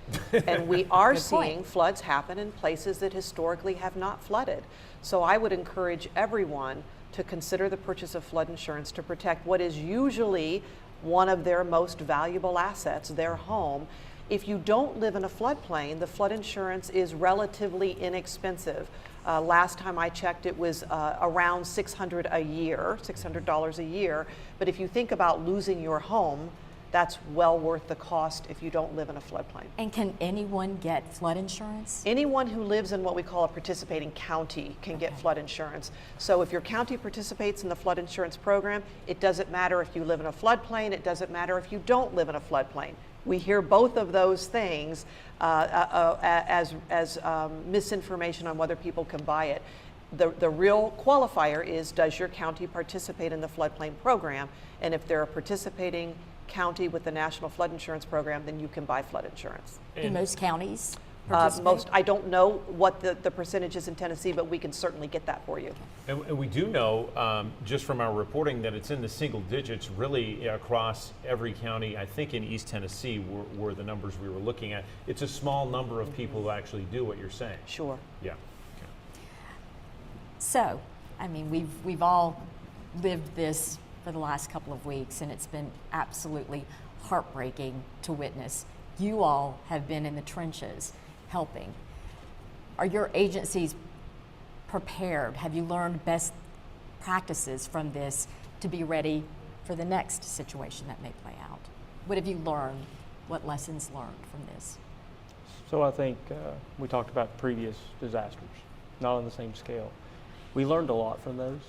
And we are seeing floods happen in places that historically have not flooded. So I would encourage everyone to consider the purchase of flood insurance to protect what is usually one of their most valuable assets, their home. If you don't live in a floodplain, the flood insurance is relatively inexpensive. Last time I checked, it was around $600 a year. But if you think about losing your home, that's well worth the cost if you don't live in a floodplain. And can anyone get flood insurance? Anyone who lives in what we call a participating county can get flood insurance. So if your county participates in the flood insurance program, it doesn't matter if you live in a floodplain, it doesn't matter if you don't live in a floodplain. We hear both of those things as misinformation on whether people can buy it. The real qualifier is, does your county participate in the floodplain program? And if they're a participating county with the National Flood Insurance Program, then you can buy flood insurance. Do most counties participate? I don't know what the percentage is in Tennessee, but we can certainly get that for you. And we do know, just from our reporting, that it's in the single digits really across every county. I think in East Tennessee were the numbers we were looking at. It's a small number of people who actually do what you're saying. Sure. Yeah. So, I mean, we've all lived this for the last couple of weeks, and it's been absolutely heartbreaking to witness. You all have been in the trenches helping. Are your agencies prepared? Have you learned best practices from this to be ready for the next situation that may play out? What have you learned? What lessons learned from this? So I think we talked about previous disasters, not on the same scale. We learned a lot from those.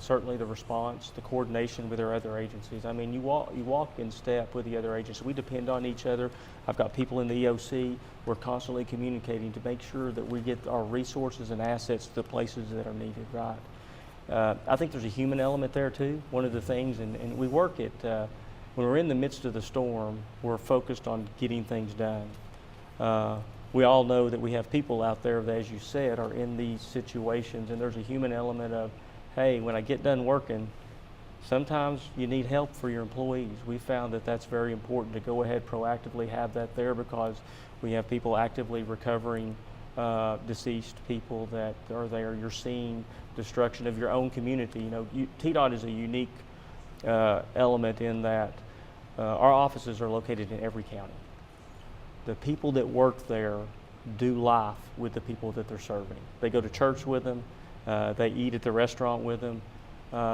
Certainly the response, the coordination with our other agencies. I mean, you walk in step with the other agencies. We depend on each other. I've got people in the EOC. We're constantly communicating to make sure that we get our resources and assets to the places that are needed, right? I think there's a human element there too. One of the things, and we work at, when we're in the midst of the storm, we're focused on getting things done. We all know that we have people out there that, as you said, are in these situations, and there's a human element of, hey, when I get done working, sometimes you need help for your employees. We found that that's very important to go ahead proactively have that there, because we have people actively recovering deceased people that are there. You're seeing destruction of your own community. You know, TDOT is a unique element in that our offices are located in every county. The people that work there do life with the people that they're serving. They go to church with them. They eat at the restaurant with them.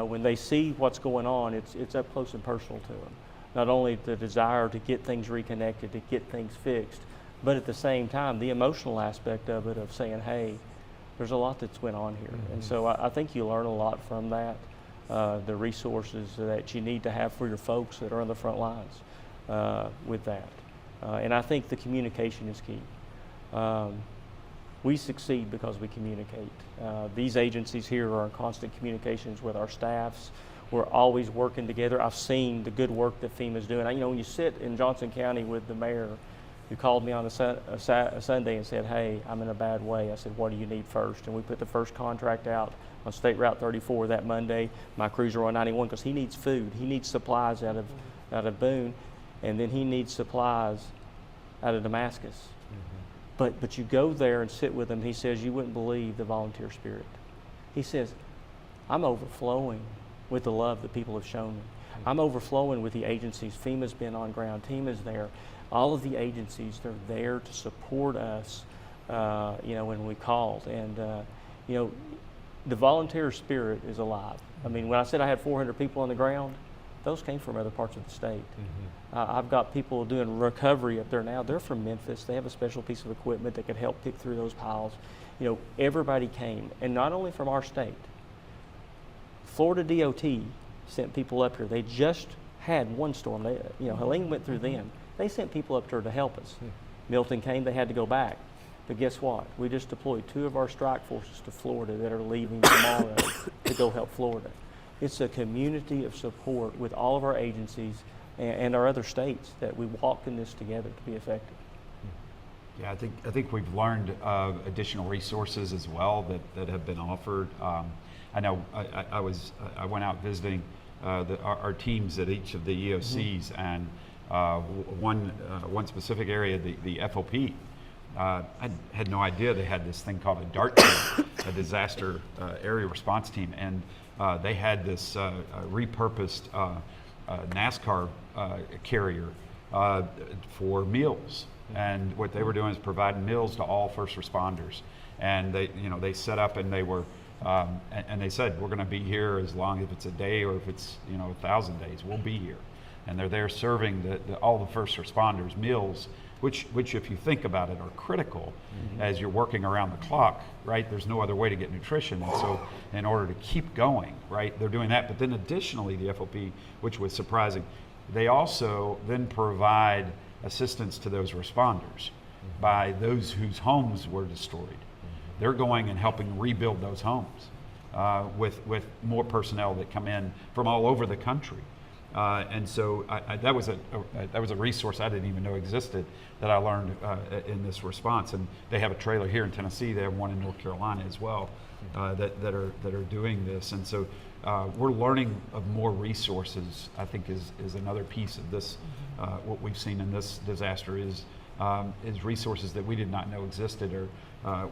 When they see what's going on, it's up close and personal to them. Not only the desire to get things reconnected, to get things fixed, but at the same time, the emotional aspect of it, of saying, hey, there's a lot that's went on here. Mm-hmm. And so I think you learn a lot from that, the resources that you need to have for your folks that are on the front lines with that. And I think the communication is key. We succeed because we communicate. These agencies here are in constant communications with our staffs. We're always working together. I've seen the good work that FEMA's doing. You know, when you sit in Johnson County with the mayor, who called me on a Sunday and said, hey, I'm in a bad way. I said, what do you need first? And we put the first contract out on State Route 34 that Monday. My crews are on 91 because he needs food. He needs supplies out of Boone, and then he needs supplies out of Damascus. Mm-hmm. But you go there and sit with him. He says, you wouldn't believe the volunteer spirit. He says, I'm overflowing with the love that people have shown me. Mm-hmm. I'm overflowing with the agencies. FEMA's been on ground. TEAM is there. All of the agencies, they're there to support us, you know, when we called. And, you know, the volunteer spirit is alive. I mean, when I said I had 400 people on the ground, those came from other parts of the state. Mm-hmm. I've got people doing recovery up there now. They're from Memphis. They have a special piece of equipment that could help pick through those piles. You know, everybody came, and not only from our state. Florida DOT sent people up here. They just had one storm. They, you know, Helene went through them. They sent people up there to help us. Milton came, they had to go back. But guess what? We just deployed 2 of our strike forces to Florida that are leaving tomorrow to go help Florida. It's a community of support with all of our agencies and our other states that we walk in this together to be effective. Yeah, I think we've learned additional resources as well that have been offered. I know I went out visiting our teams at each of the EOCs, mm-hmm. and one specific area, the FOP. I had no idea they had this thing called a DART team, a disaster area response team, and they had this repurposed NASCAR carrier for meals. And what they were doing is providing meals to all first responders. And they set up and they were, and they said, we're going to be here as long as it's a day or if it's 1,000 days, we'll be here. And they're there serving all the first responders meals, which if you think about it are critical as you're working around the clock, right? There's no other way to get nutrition. And so in order to keep going, right, they're doing that. But then additionally, the FOP, which was surprising, they also then provide assistance to those responders by those whose homes were destroyed. They're going and helping rebuild those homes with more personnel that come in from all over the country. And so that was a resource I didn't even know existed that I learned in this response. And they have a trailer here in Tennessee. They have one in North Carolina as well that are doing this. And so we're learning of more resources. I think is another piece of this. What we've seen in this disaster is resources that we did not know existed or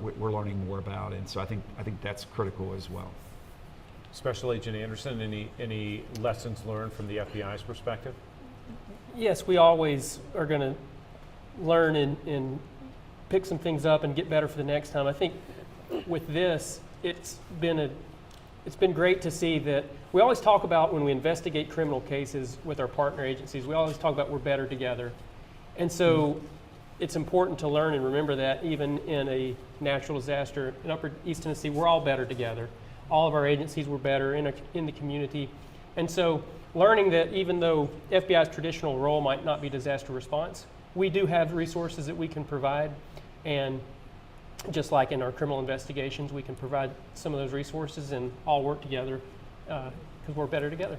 we're learning more about. And so I think that's critical as well. Special Agent Anderson, any lessons learned from the FBI's perspective? Yes, we always are going to learn and pick some things up and get better for the next time. I think with this, it's been great to see that we always talk about when we investigate criminal cases with our partner agencies, we always talk about we're better together. And so it's important to learn and remember that even in a natural disaster in Upper East Tennessee, we're all better together. All of our agencies were better in the community. And so learning that even though FBI's traditional role might not be disaster response, we do have resources that we can provide. And just like in our criminal investigations, we can provide some of those resources and all work together because we're better together.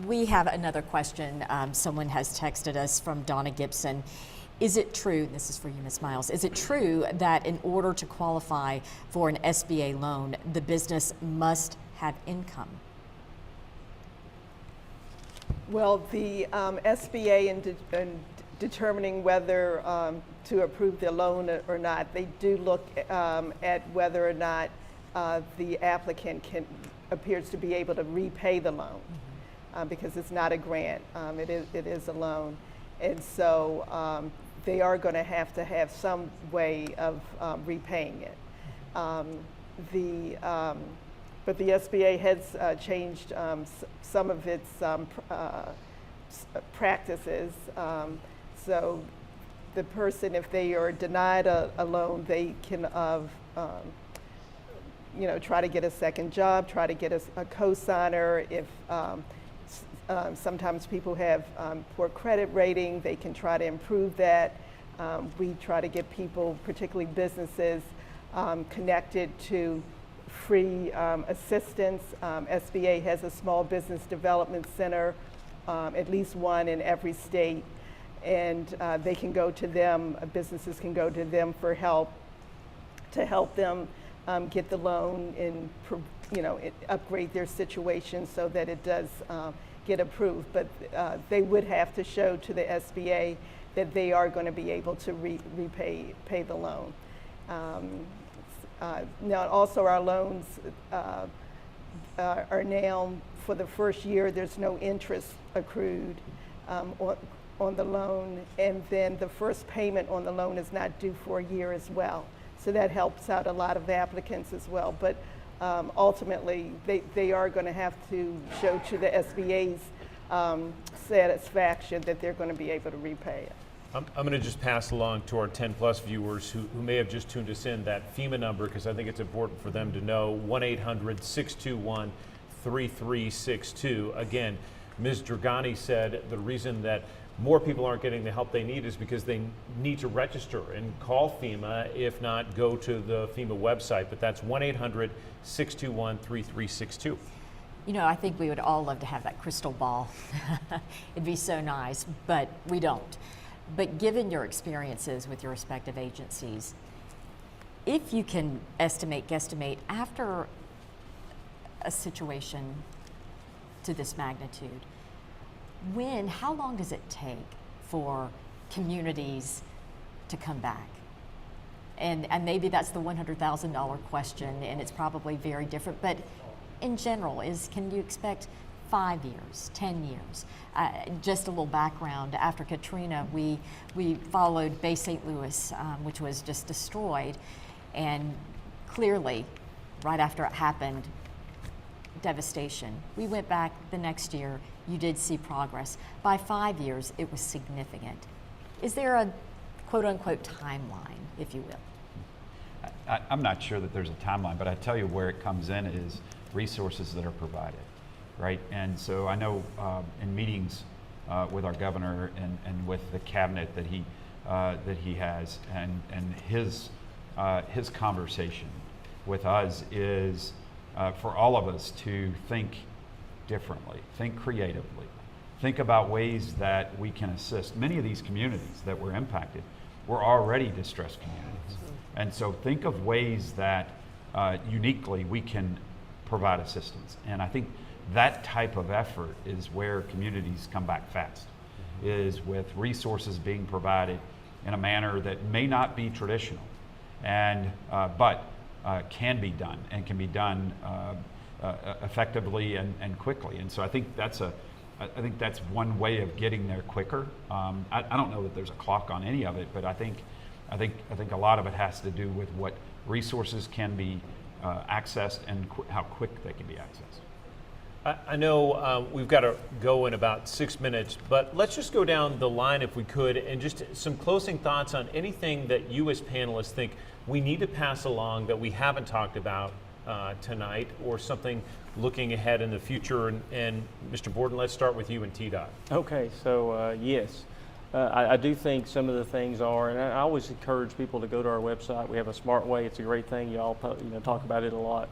We have another question. Someone has texted us from Donna Gibson. Is it true, this is for you, Ms. Miles, is it true that in order to qualify for an SBA loan, the business must have income? Well, the SBA in determining whether to approve the loan or not, they do look at whether or not the applicant appears to be able to repay the loan because it's not a grant, it is a loan. And so they are going to have some way of repaying it. But the SBA has changed some of its practices. So the person, if they are denied a loan, they can try to get a second job, try to get a co-signer. If sometimes people have poor credit rating, they can try to improve that. We try to get people, particularly businesses, connected to free assistance. SBA has a small business development center, at least one in every state, and they can go to them, businesses can go to them for help, to help them get the loan and upgrade their situation so that it does get approved. But they would have to show to the SBA that they are going to be able to repay the loan. Now also our loans are now, for the first year, there's no interest accrued on the loan, and then the first payment on the loan is not due for a year as well. So that helps out a lot of applicants as well. But ultimately, they are going to have to show to the SBA's satisfaction that they're going to be able to repay it. I'm going to just pass along to our 10+ viewers who may have just tuned us in that FEMA number, because I think it's important for them to know, 1-800-621-3362. Again, Ms. Dragani said the reason that more people aren't getting the help they need is because they need to register and call FEMA, if not go to the FEMA website. But that's 1-800-621-3362. You know, I think we would all love to have that crystal ball. It'd be so nice, but we don't. But given your experiences with your respective agencies, if you can guesstimate, after a situation to this magnitude, how long does it take for communities to come back? And maybe that's the $100,000 question, and it's probably very different, but in general, can you expect 5 years, 10 years. Just a little background, after Katrina, we followed Bay St. Louis, which was just destroyed, and clearly, right after it happened, devastation. We went back the next year, you did see progress. By 5 years, it was significant. Is there a quote-unquote timeline, if you will? I'm not sure that there's a timeline, but I tell you where it comes in is resources that are provided, right? And so I know in meetings with our governor and with the cabinet that he has, and his conversation with us is for all of us to think differently, think creatively, think about ways that we can assist. Many of these communities that were impacted were already distressed communities. And so think of ways that uniquely we can provide assistance. And I think that type of effort is where communities come back fast, is with resources being provided in a manner that may not be traditional, and but can be done, and can be done effectively and quickly. And so I think that's one way of getting there quicker. I don't know that there's a clock on any of it, but I think a lot of it has to do with what resources can be accessed and how quick they can be accessed. I know we've got to go in about 6 minutes, but let's just go down the line if we could, and just some closing thoughts on anything that you as panelists think we need to pass along that we haven't talked about tonight, or something looking ahead in the future. And Mr. Borden, let's start with you and TDOT. Okay, so yes, I do think some of the things are, and I always encourage people to go to our website. We have a smart way. It's a great thing. You all talk about it a lot.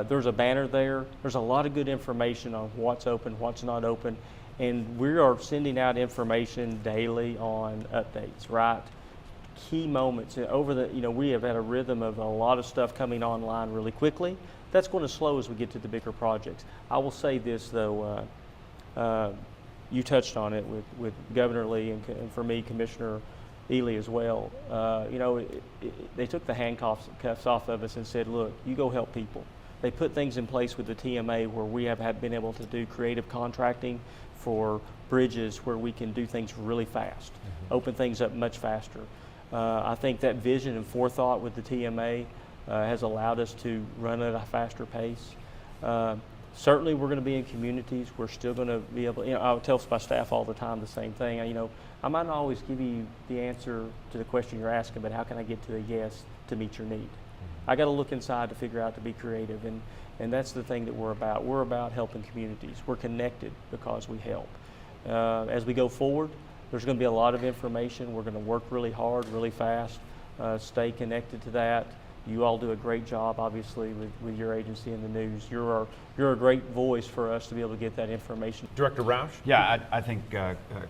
There's a banner there. There's a lot of good information on what's open, what's not open, and we are sending out information daily on updates, right? Key moments over the, we have had a rhythm of a lot of stuff coming online really quickly. That's going to slow as we get to the bigger projects. I will say this though, you touched on it with Governor Lee and for me, Commissioner Ely as well. They took the handcuffs off of us and said, look, you go help people. They put things in place with the TMA where we have been able to do creative contracting for bridges where we can do things really fast, open things up much faster. I think that vision and forethought with the TMA has allowed us to run at a faster pace. Certainly we're going to be in communities. We're still going to be able, I would tell my staff all the time the same thing. I might not always give you the answer to the question you're asking, but how can I get to a yes to meet your need? I got to look inside to figure out to be creative, and that's the thing that we're about. We're about helping communities. We're connected because we help. As we go forward, there's going to be a lot of information. We're going to work really hard, really fast, stay connected to that. You all do a great job, obviously, with your agency in the news. You're a great voice for us to be able to get that information. Director Roush? Yeah, I think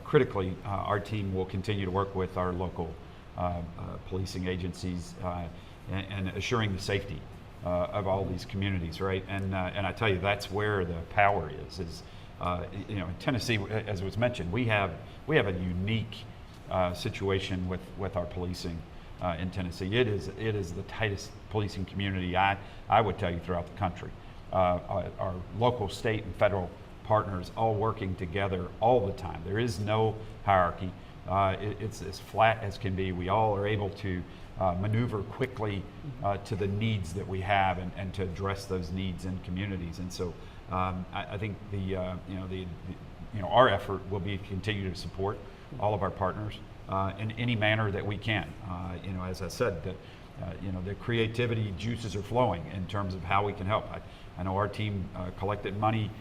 critically, our team will continue to work with our local policing agencies and assuring the safety of all these communities, right? And I tell you, that's where the power is in Tennessee, as was mentioned, we have a unique situation with our policing in Tennessee. It is the tightest policing community I would tell you throughout the country. Our local, state, and federal partners all working together all the time. There is no hierarchy. It's as flat as can be. We all are able to maneuver quickly to the needs that we have and to address those needs in communities. And so I think our effort will be to continue to support all of our partners in any manner that we can. As I said, the creativity juices are flowing in terms of how we can help. I know our team collected money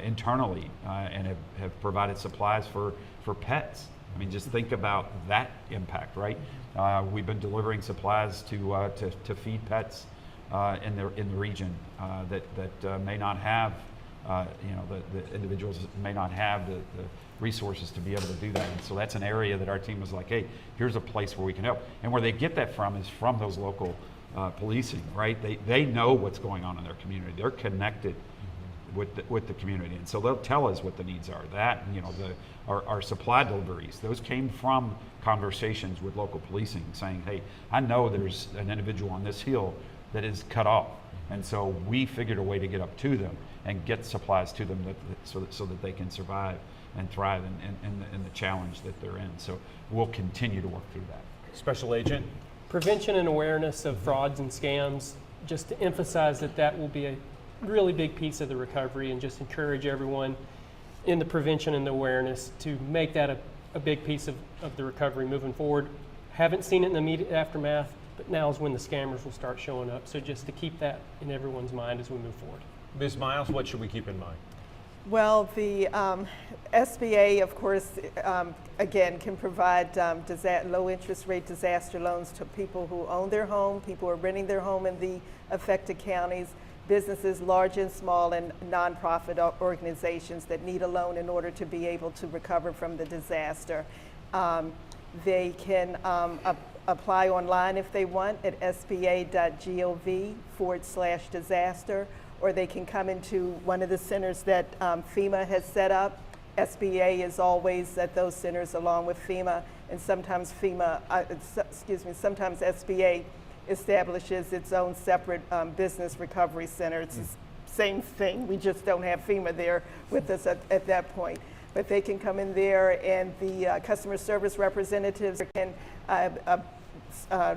internally and have provided supplies for pets. I mean, just think about that impact, right? We've been delivering supplies to feed pets in the region that may not have, the individuals may not have the resources to be able to do that. And so that's an area that our team was like, hey, here's a place where we can help. And where they get that from is from those local policing, right? They know what's going on in their community. They're connected with the community, and so they'll tell us what the needs are. That, our supply deliveries, those came from conversations with local policing saying, hey, I know there's an individual on this hill that is cut off, and so we figured a way to get up to them and get supplies to them so that they can survive and thrive in the challenge that they're in. So we'll continue to work through that. Special Agent? Prevention and awareness of frauds and scams, just to emphasize that will be a really big piece of the recovery, and just encourage everyone in the prevention and the awareness to make that a big piece of the recovery moving forward. Haven't seen it in the immediate aftermath, but now is when the scammers will start showing up. So just to keep that in everyone's mind as we move forward. Ms. Miles, what should we keep in mind? Well, the SBA, of course, again, can provide low interest rate disaster loans to people who own their home, people who are renting their home in the affected counties, businesses large and small, and nonprofit organizations that need a loan in order to be able to recover from the disaster. They can apply online if they want at sba.gov/disaster, or they can come into one of the centers that FEMA has set up. SBA is always at those centers along with FEMA, and sometimes sometimes SBA establishes its own separate business recovery center. It's the same thing, we just don't have FEMA there with us at that point. But they can come in there, and the customer service representatives can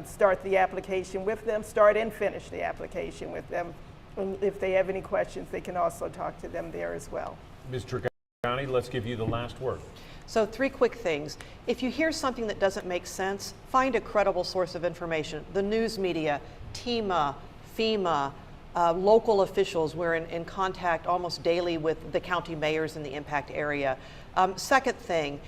start the application with them, start and finish the application with them. And if they have any questions, they can also talk to them there as well. Ms. Dragani, let's give you the last word. So 3 quick things. If you hear something that doesn't make sense, find a credible source of information. The news media, TEMA, FEMA, local officials. We're in contact almost daily with the county mayors in the impact area. Second thing,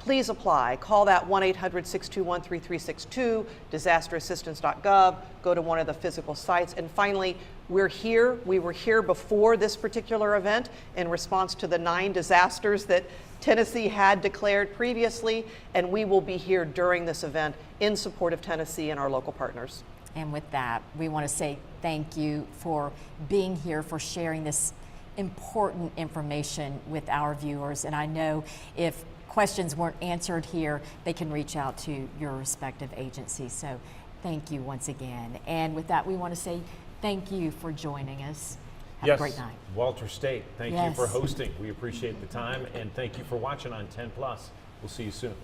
please apply. Call that 1-800-621-3362, disasterassistance.gov, go to one of the physical sites. And finally, we're here. We were here before this particular event in response to the 9 disasters that Tennessee had declared previously, and we will be here during this event in support of Tennessee and our local partners. And with that, we want to say thank you for being here, for sharing this important information with our viewers. And I know if questions weren't answered here, they can reach out to your respective agencies. So thank you once again. And with that, we want to say thank you for joining us. Have a great night. Walter State, thank you for hosting. We appreciate the time, and thank you for watching on 10+. We'll see you soon.